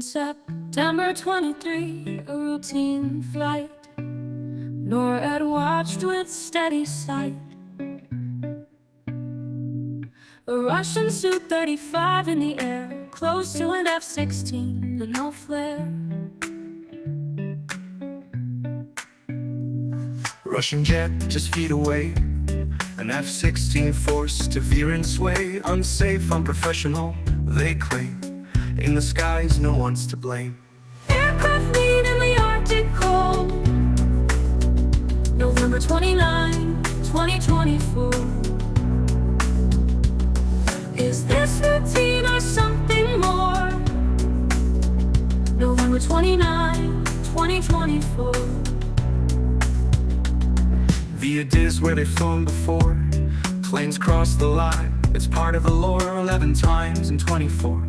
September 23, a routine flight. NORAD watched with steady sight. A Russian Su-35 in the air, close to an F-16, and no flare. Russian jet just feet away, an F-16 forced to veer and sway. Unsafe, unprofessional, they claim. In the skies, no one's to blame. Aircraft lead in the Arctic cold, November 29, 2024. Is this routine or something more? November 29, 2024. Veer is where they've flown before. Planes cross the line, it's part of the lore. 11 times in 24.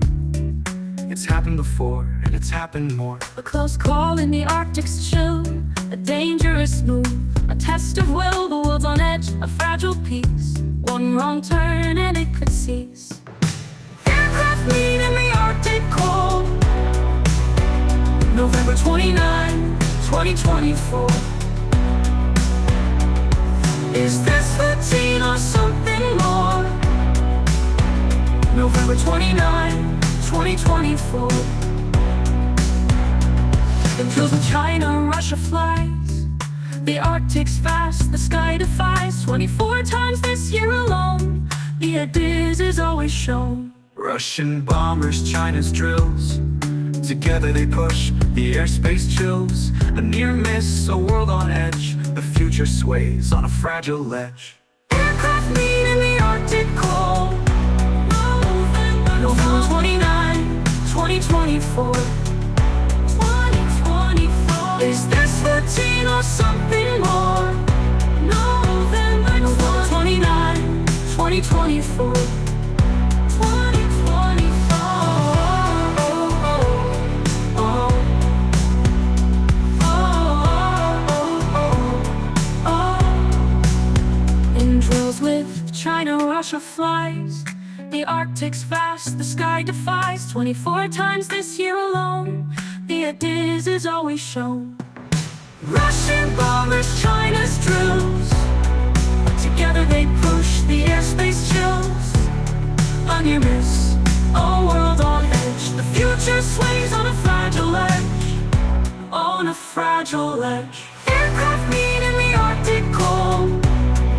It's happened before, and it's happened more. A close call in the Arctic's chill, a dangerous move, a test of will. The world's on edge, a fragile piece. One wrong turn and it could cease. Aircraft lead in the Arctic cold, November 29, 2024. Is this routine or something more? November 29, 2024. Until the China, Russia flies. The Arctic's vast, the sky defies. 24 times this year alone, the abyss is always shown. Russian bombers, China's drills. Together they push, the airspace chills. A near miss, a world on edge. The future sways on a fragile ledge. Aircraft lead in the Arctic cold, November 29, 2024. Is this routine or something more? November 29, 2024. In drills with China, Russia flies. The Arctic's vast, the sky defies. 24 times this year alone, the abyss is always shown. Russian bombers, China's drills. Together they push, the airspace chills. A near miss, a world on edge. The future sways on a fragile edge. On a fragile edge. Aircraft meet in the Arctic cold,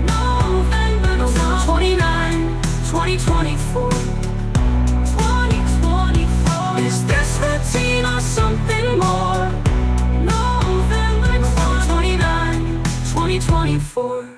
November 29, 2024. Is this routine or something more? November 29, 2024.